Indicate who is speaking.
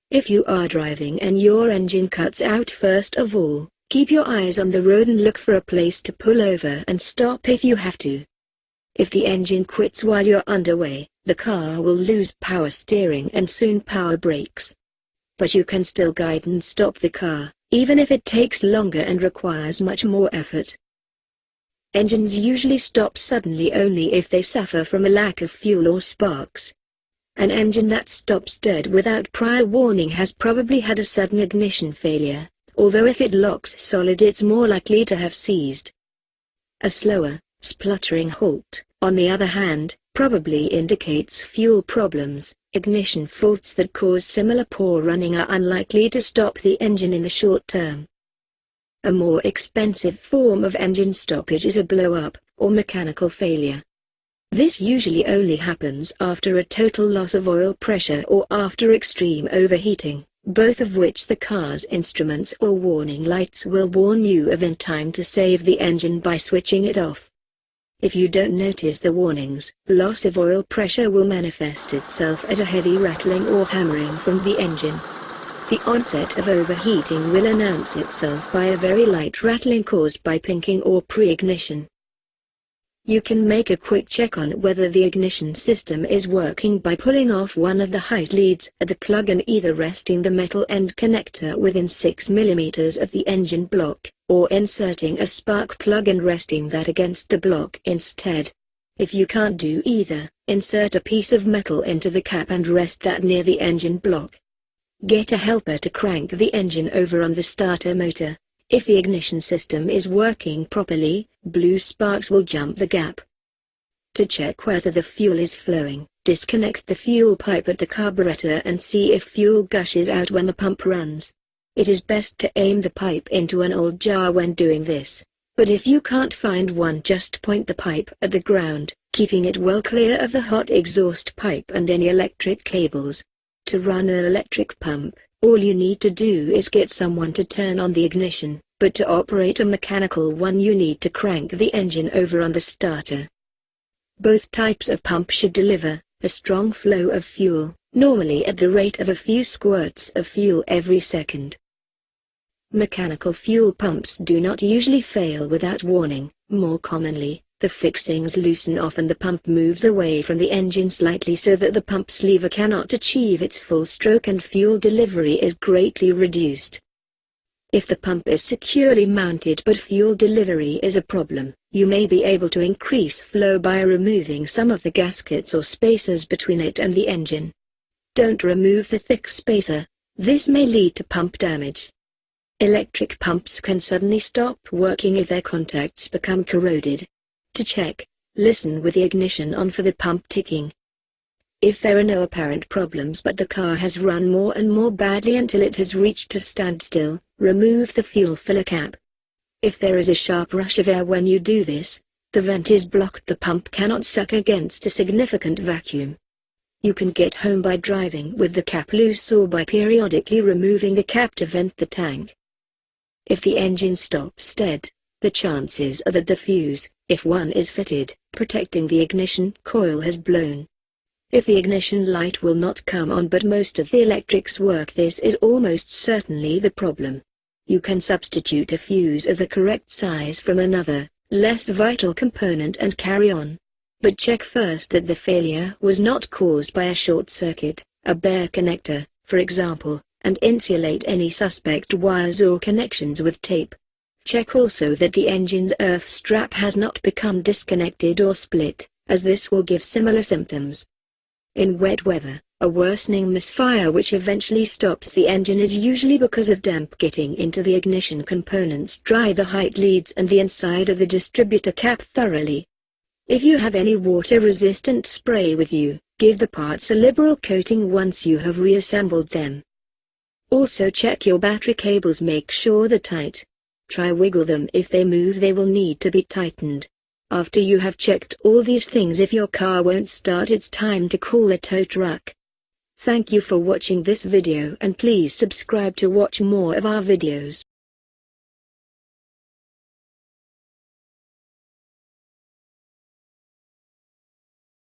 Speaker 1: If you are driving and your engine cuts out, first of all, keep your eyes on the road and look for a place to pull over and stop if you have to. If the engine quits while you're underway, the car will lose power steering and soon power brakes. But you can still guide and stop the car, even if it takes longer and requires much more effort. Engines usually stop suddenly only if they suffer from a lack of fuel or sparks. An engine that stops dead without prior warning has probably had a sudden ignition failure, although if it locks solid it's more likely to have seized. A slower, spluttering halt, on the other hand, probably indicates fuel problems. Ignition faults that cause similar poor running are unlikely to stop the engine in the short term. A more expensive form of engine stoppage is a blow-up, or mechanical failure. This usually only happens after a total loss of oil pressure or after extreme overheating, both of which the car's instruments or warning lights will warn you of in time to save the engine by switching it off. If you don't notice the warnings, loss of oil pressure will manifest itself as a heavy rattling or hammering from the engine. The onset of overheating will announce itself by a very light rattling caused by pinking or pre-ignition. You can make a quick check on whether the ignition system is working by pulling off one of the height leads at the plug and either resting the metal end connector within 6 mm of the engine block, or inserting a spark plug and resting that against the block instead. If you can't do either, insert a piece of metal into the cap and rest that near the engine block. Get a helper to crank the engine over on the starter motor. If the ignition system is working properly, blue sparks will jump the gap. To check whether the fuel is flowing, disconnect the fuel pipe at the carburetor and see if fuel gushes out when the pump runs. It is best to aim the pipe into an old jar when doing this, but if you can't find one, just point the pipe at the ground, keeping it well clear of the hot exhaust pipe and any electric cables. To run an electric pump, all you need to do is get someone to turn on the ignition, but to operate a mechanical one you need to crank the engine over on the starter. Both types of pump should deliver a strong flow of fuel, normally at the rate of a few squirts of fuel every second. Mechanical fuel pumps do not usually fail without warning. More commonly, the fixings loosen off and the pump moves away from the engine slightly so that the pump's lever cannot achieve its full stroke and fuel delivery is greatly reduced. If the pump is securely mounted but fuel delivery is a problem, you may be able to increase flow by removing some of the gaskets or spacers between it and the engine. Don't remove the thick spacer. This may lead to pump damage. Electric pumps can suddenly stop working if their contacts become corroded. To check, listen with the ignition on for the pump ticking. If there are no apparent problems but the car has run more and more badly until it has reached a standstill, remove the fuel filler cap. If there is a sharp rush of air when you do this, the vent is blocked, the pump cannot suck against a significant vacuum. You can get home by driving with the cap loose or by periodically removing the cap to vent the tank. If the engine stops dead, the chances are that the fuse, if one is fitted, protecting the ignition coil has blown. If the ignition light will not come on but most of the electrics work, this is almost certainly the problem. You can substitute a fuse of the correct size from another, less vital component and carry on. But check first that the failure was not caused by a short circuit, a bare connector, for example, and insulate any suspect wires or connections with tape. Check also that the engine's earth strap has not become disconnected or split, as this will give similar symptoms. In wet weather, a worsening misfire which eventually stops the engine is usually because of damp getting into the ignition components. Dry the height leads and the inside of the distributor cap thoroughly. If you have any water-resistant spray with you, give the parts a liberal coating once you have reassembled them. Also check your battery cables, make sure they're tight. Try wiggle them. If they move they will need to be tightened. After you have checked all these things, if your car won't start, it's time to call a tow truck. Thank you for watching this video and please subscribe to watch more of our videos.